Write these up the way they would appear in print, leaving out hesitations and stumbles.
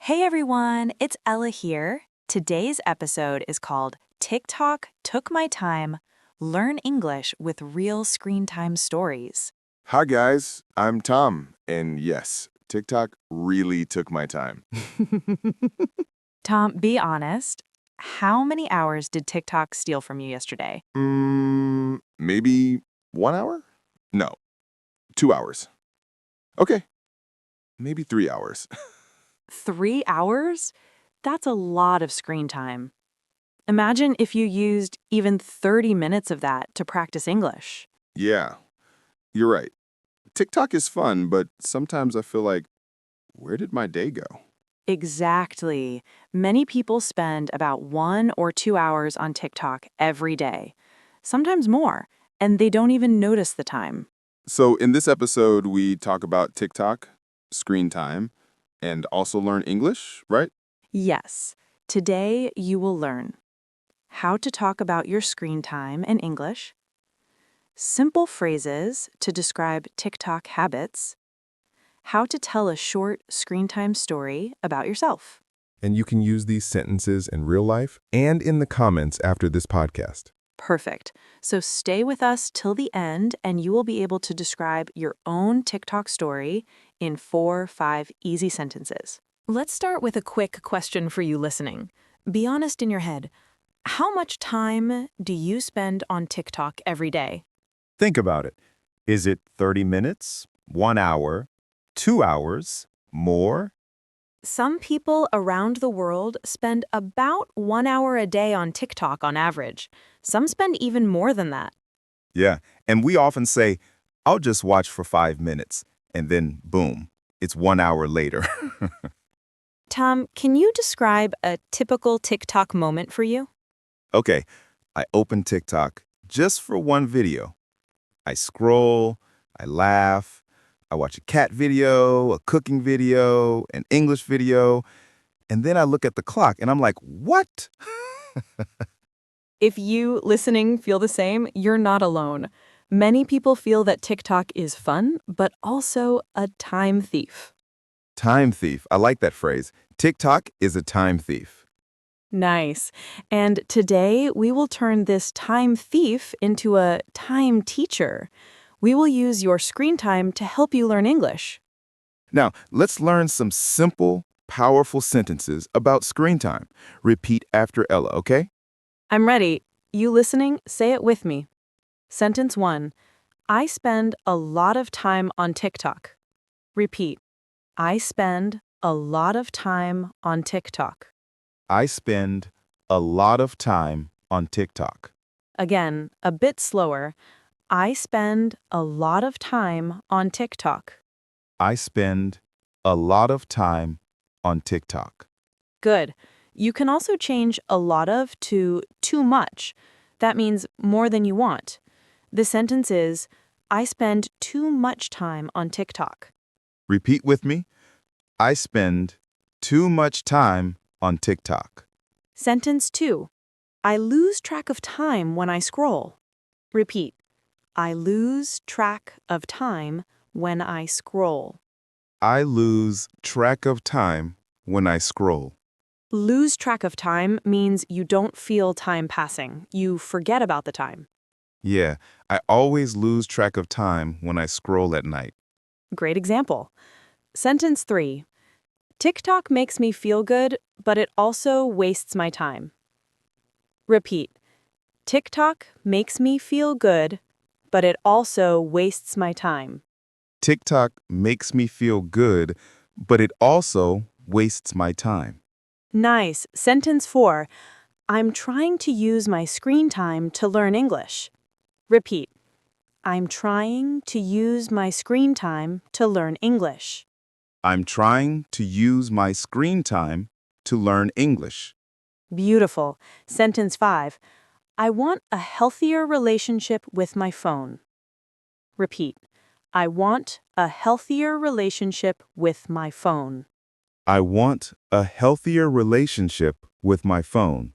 Hey everyone, it's Ella here. Today's episode is called TikTok Took My Time, Learn English with Real Screen Time Stories. Hi, guys. I'm Tom. And yes, TikTok really took my time. Tom, be honest. How many hours did TikTok steal from you yesterday? Maybe 1 hour? No, 2 hours. Okay, maybe 3 hours. 3 hours? That's a lot of screen time. Imagine if you used even 30 minutes of that to practice English. Yeah, you're right. TikTok is fun, but sometimes I feel like, where did my day go? Exactly. Many people spend about 1 or 2 hours on TikTok every day, sometimes more, and they don't even notice the time. So, in this episode, we talk about TikTok, screen time, and also learn English, right? Yes, today you will learn how to talk about your screen time in English, simple phrases to describe TikTok habits, how to tell a short screen time story about yourself. And you can use these sentences in real life and in the comments after this podcast. Perfect. So stay with us till the end, and you will be able to describe your own TikTok story in 4-5 easy sentences. Let's start with a quick question for you listening. Be honest in your head. How much time do you spend on TikTok every day? Think about it. Is it 30 minutes, 1 hour, 2 hours, more? Some people around the world spend about 1 hour a day on TikTok on average. Some spend even more than that. Yeah, and we often say, I'll just watch for 5 minutes, and then boom, it's 1 hour later. Tom, can you describe a typical TikTok moment for you? Okay, I open TikTok just for one video. I scroll, I laugh, I watch a cat video, a cooking video, an English video, and then I look at the clock and I'm like, what? If you listening feel the same, you're not alone. Many people feel that TikTok is fun, but also a time thief. Time thief. I like that phrase. TikTok is a time thief. Nice. And today we will turn this time thief into a time teacher. We will use your screen time to help you learn English. Now, let's learn some simple, powerful sentences about screen time. Repeat after Ella, okay? I'm ready. You listening? Say it with me. Sentence 1. I spend a lot of time on TikTok. Repeat. I spend a lot of time on TikTok. I spend a lot of time on TikTok. Again, a bit slower. I spend a lot of time on TikTok. I spend a lot of time on TikTok. Good. You can also change a lot of to too much. That means more than you want. The sentence is, I spend too much time on TikTok. Repeat with me. I spend too much time on TikTok. Sentence 2. I lose track of time when I scroll. Repeat. I lose track of time when I scroll. I lose track of time when I scroll. Lose track of time means you don't feel time passing. You forget about the time. Yeah, I always lose track of time when I scroll at night. Great example. Sentence 3. TikTok makes me feel good, but it also wastes my time. Repeat. TikTok makes me feel good, but it also wastes my time. TikTok makes me feel good, but it also wastes my time. Nice. Sentence 4. I'm trying to use my screen time to learn English. Repeat. I'm trying to use my screen time to learn English. I'm trying to use my screen time to learn English. Beautiful. Sentence 5. I want a healthier relationship with my phone. Repeat. I want a healthier relationship with my phone. I want a healthier relationship with my phone.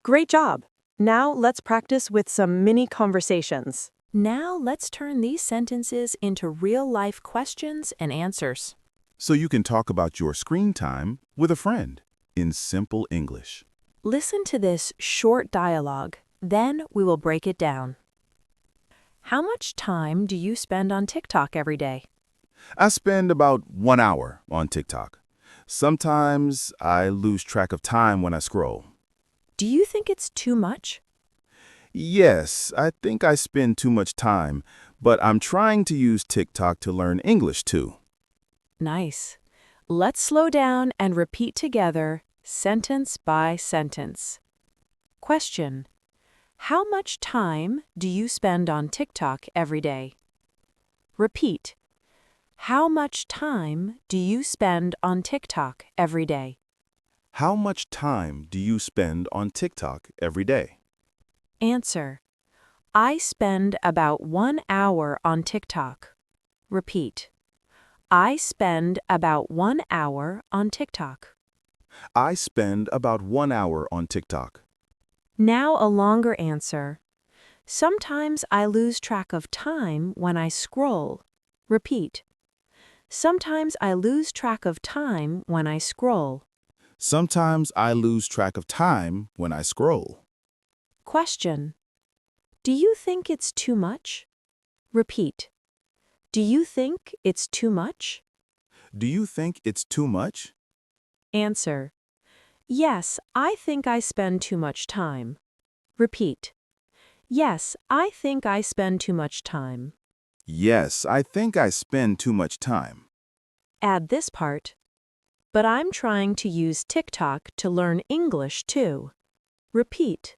Great job. Now let's practice with some mini conversations. Now let's turn these sentences into real-life questions and answers. so you can talk about your screen time with a friend in simple English. Listen to this short dialogue, then we will break it down. How much time do you spend on TikTok every day? I spend about 1 hour on TikTok. Sometimes I lose track of time when I scroll. Do you think it's too much? Yes, I think I spend too much time, but I'm trying to use TikTok to learn English too. Nice. Let's slow down and repeat together, sentence by sentence. Question. How much time do you spend on TikTok every day? Repeat. How much time do you spend on TikTok every day? How much time do you spend on TikTok every day? Answer. I spend about 1 hour on TikTok. Repeat. I spend about 1 hour on TikTok. I spend about 1 hour on TikTok. Now a longer answer. Sometimes I lose track of time when I scroll. Repeat. Sometimes I lose track of time when I scroll. Sometimes I lose track of time when I scroll. Question. Do you think it's too much? Repeat. Do you think it's too much? Do you think it's too much? Answer. Yes, I think I spend too much time. Repeat. Yes, I think I spend too much time. Yes, I think I spend too much time. Add this part. But I'm trying to use TikTok to learn English too. Repeat.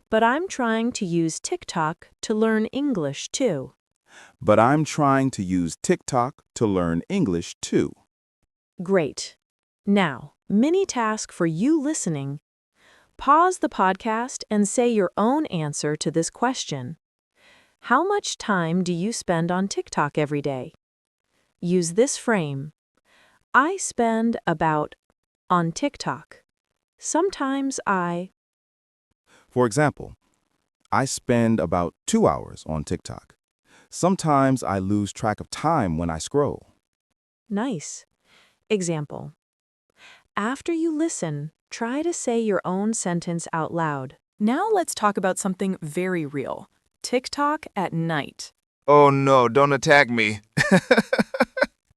But I'm trying to use TikTok to learn English too. But I'm trying to use TikTok to learn English too. Great. Now, mini task for you listening. Pause the podcast and say your own answer to this question. How much time do you spend on TikTok every day? Use this frame. I spend about on TikTok. Sometimes I. For example, I spend about 2 hours on TikTok. Sometimes I lose track of time when I scroll. Nice. Example. After you listen, try to say your own sentence out loud. Now let's talk about something very real. TikTok at night. Oh no, don't attack me.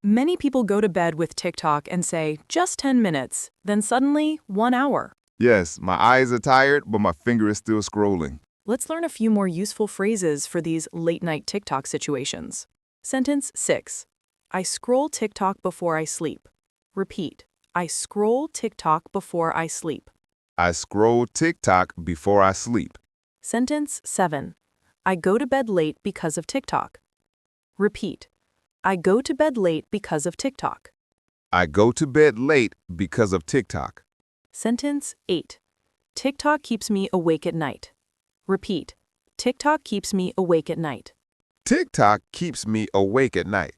Many people go to bed with TikTok and say, just 10 minutes, then suddenly 1 hour. Yes, my eyes are tired, but my finger is still scrolling. Let's learn a few more useful phrases for these late-night TikTok situations. Sentence 6. I scroll TikTok before I sleep. Repeat. I scroll TikTok before I sleep. I scroll TikTok before I sleep. Sentence 7. I go to bed late because of TikTok. Repeat. I go to bed late because of TikTok. I go to bed late because of TikTok. Sentence 8. TikTok keeps me awake at night. Repeat. TikTok keeps me awake at night. TikTok keeps me awake at night.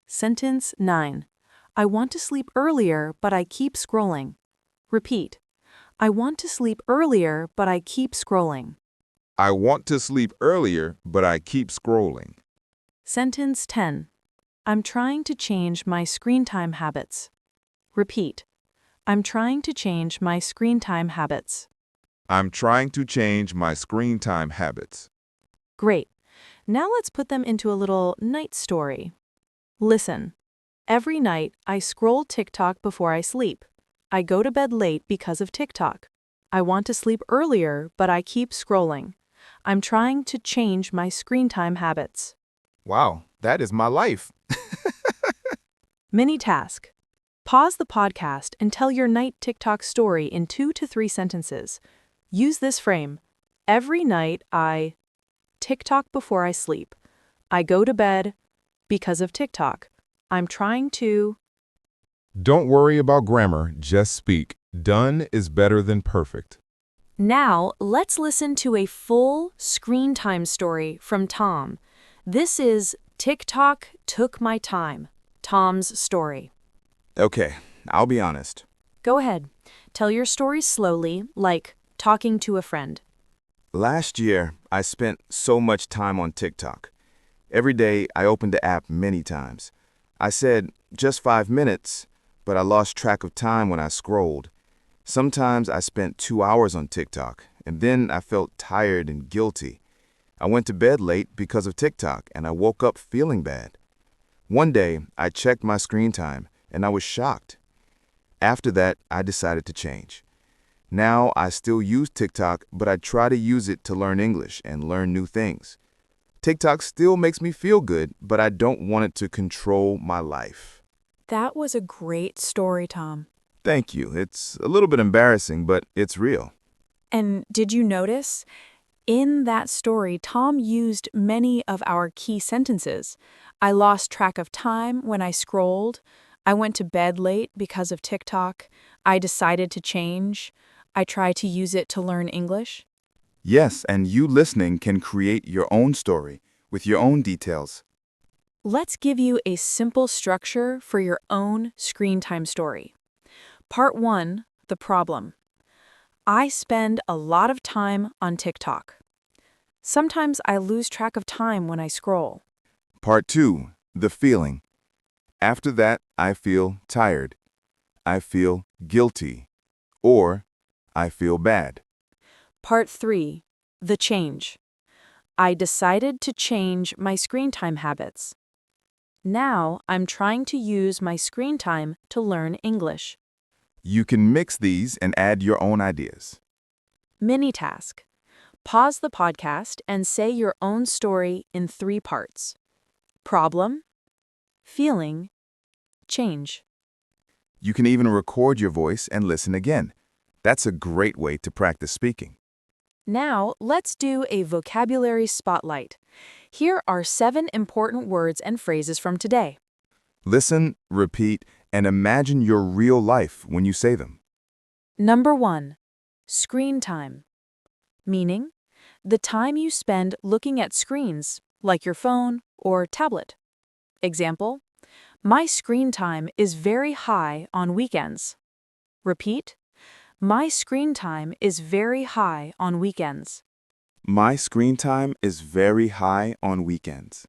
Sentence 9. I want to sleep earlier, but I keep scrolling. Repeat. I want to sleep earlier, but I keep scrolling. I want to sleep earlier, but I keep scrolling. Sentence 10. I'm trying to change my screen time habits. Repeat. I'm trying to change my screen time habits. I'm trying to change my screen time habits. Great. Now let's put them into a little night story. Listen. Every night, I scroll TikTok before I sleep. I go to bed late because of TikTok. I want to sleep earlier, but I keep scrolling. I'm trying to change my screen time habits. Wow, that is my life. Mini task. Pause the podcast and tell your night TikTok story in 2 to 3 sentences. Use this frame. Every night I TikTok before I sleep. I go to bed because of TikTok. I'm trying to. Don't worry about grammar, just speak. Done is better than perfect. Now, let's listen to a full screen time story from Tom. This is TikTok Took My Time, Tom's story. Okay, I'll be honest. Go ahead. Tell your story slowly, like talking to a friend. Last year, I spent so much time on TikTok. Every day, I opened the app many times. I said, just 5 minutes, but I lost track of time when I scrolled. Sometimes I spent 2 hours on TikTok, and then I felt tired and guilty. I went to bed late because of TikTok, and I woke up feeling bad. One day, I checked my screen time, and I was shocked. After that, I decided to change. Now, I still use TikTok, but I try to use it to learn English and learn new things. TikTok still makes me feel good, but I don't want it to control my life. That was a great story, Tom. Thank you. It's a little bit embarrassing, but it's real. And did you notice? In that story, Tom used many of our key sentences. I lost track of time when I scrolled. I went to bed late because of TikTok. I decided to change. I try to use it to learn English. Yes, and you listening can create your own story with your own details. Let's give you a simple structure for your own screen time story. Part 1, the problem. I spend a lot of time on TikTok. Sometimes I lose track of time when I scroll. Part 2, the feeling. After that, I feel tired. I feel guilty. Or I feel bad. Part 3, the change. I decided to change my screen time habits. Now I'm trying to use my screen time to learn English. You can mix these and add your own ideas. Mini task. Pause the podcast and say your own story in 3 parts. Problem, feeling, change. You can even record your voice and listen again. That's a great way to practice speaking. Now, let's do a vocabulary spotlight. Here are 7 important words and phrases from today. Listen, repeat, and imagine your real life when you say them. Number 1, screen time. Meaning, the time you spend looking at screens, like your phone or tablet. Example, my screen time is very high on weekends. Repeat, my screen time is very high on weekends. My screen time is very high on weekends.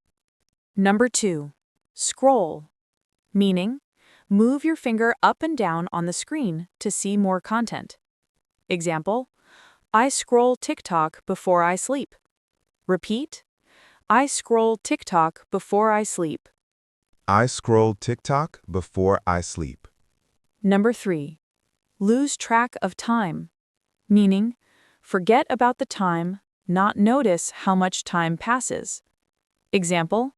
Number 2, scroll. Meaning, move your finger up and down on the screen to see more content. Example, I scroll TikTok before I sleep. Repeat, I scroll TikTok before I sleep. I scroll TikTok before I sleep. Number 3, lose track of time. Meaning, forget about the time, not notice how much time passes. Example,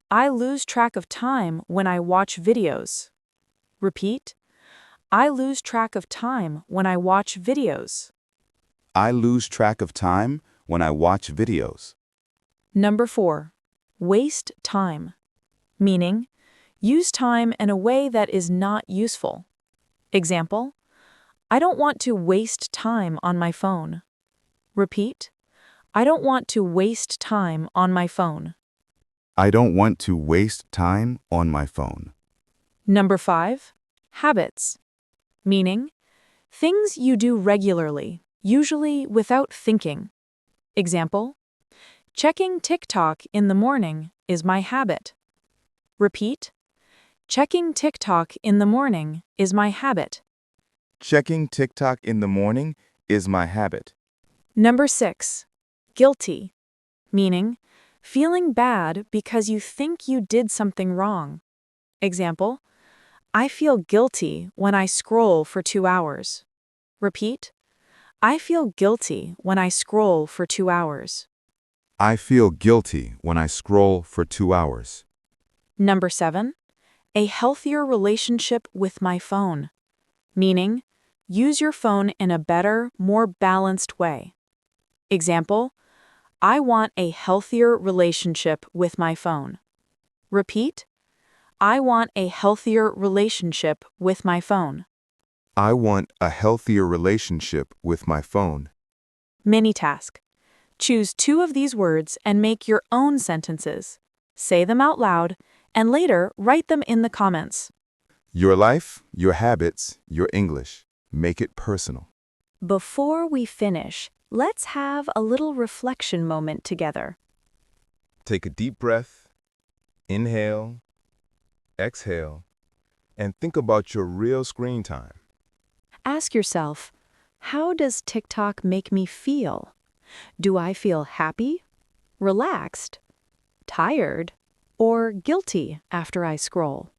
I lose track of time when I watch videos. Repeat, I lose track of time when I watch videos. I lose track of time when I watch videos. Number 4, waste time. Meaning, use time in a way that is not useful. Example, I don't want to waste time on my phone. Repeat, I don't want to waste time on my phone. I don't want to waste time on my phone. Number 5, habits. Meaning, things you do regularly, usually without thinking. Example, checking TikTok in the morning is my habit. Repeat, checking TikTok in the morning is my habit. Checking TikTok in the morning is my habit. Number 6, guilty. Meaning, feeling bad because you think you did something wrong. Example, I feel guilty when I scroll for 2 hours. Repeat, I feel guilty when I scroll for 2 hours. I feel guilty when I scroll for 2 hours. Number 7, a healthier relationship with my phone. Meaning, use your phone in a better, more balanced way. Example, I want a healthier relationship with my phone. Repeat, I want a healthier relationship with my phone. I want a healthier relationship with my phone. Mini task. Choose 2 of these words and make your own sentences. Say them out loud, and later write them in the comments. Your life, your habits, your English. Make it personal. Before we finish, let's have a little reflection moment together. Take a deep breath. Inhale. Exhale and think about your real screen time. Ask yourself, how does TikTok make me feel? Do I feel happy, relaxed, tired, or guilty after I scroll?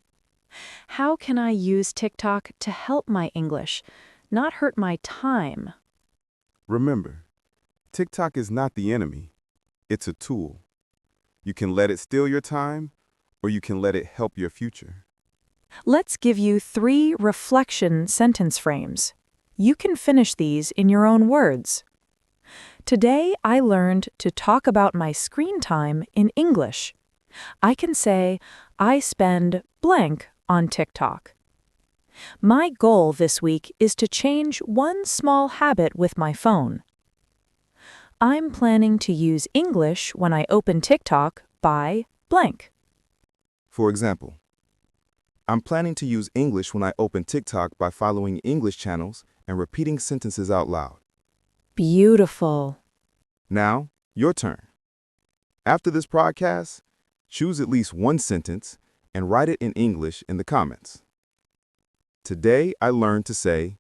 How can I use TikTok to help my English, not hurt my time? Remember, TikTok is not the enemy. It's a tool. You can let it steal your time, or you can let it help your future. Let's give you 3 reflection sentence frames. You can finish these in your own words. Today, I learned to talk about my screen time in English. I can say, I spend blank on TikTok. My goal this week is to change one small habit with my phone. I'm planning to use English when I open TikTok by blank. For example, I'm planning to use English when I open TikTok by following English channels and repeating sentences out loud. Beautiful. Now, your turn. After this podcast, choose at least one sentence and write it in English in the comments. Today, I learned to say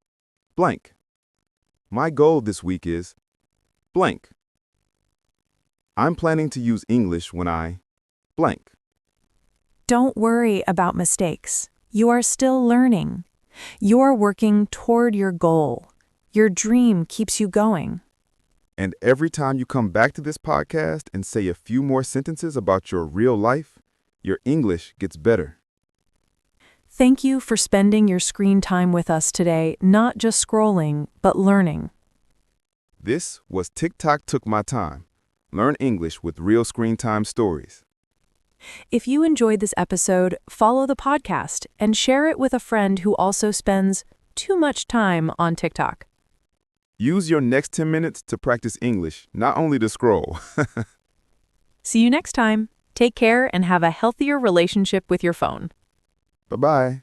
blank. My goal this week is blank. I'm planning to use English when I blank. Don't worry about mistakes. You are still learning. You're working toward your goal. Your dream keeps you going. And every time you come back to this podcast and say a few more sentences about your real life, your English gets better. Thank you for spending your screen time with us today, not just scrolling, but learning. This was TikTok Took My Time. Learn English with real screen time stories. If you enjoyed this episode, follow the podcast and share it with a friend who also spends too much time on TikTok. Use your next 10 minutes to practice English, not only to scroll. See you next time. Take care and have a healthier relationship with your phone. Bye-bye.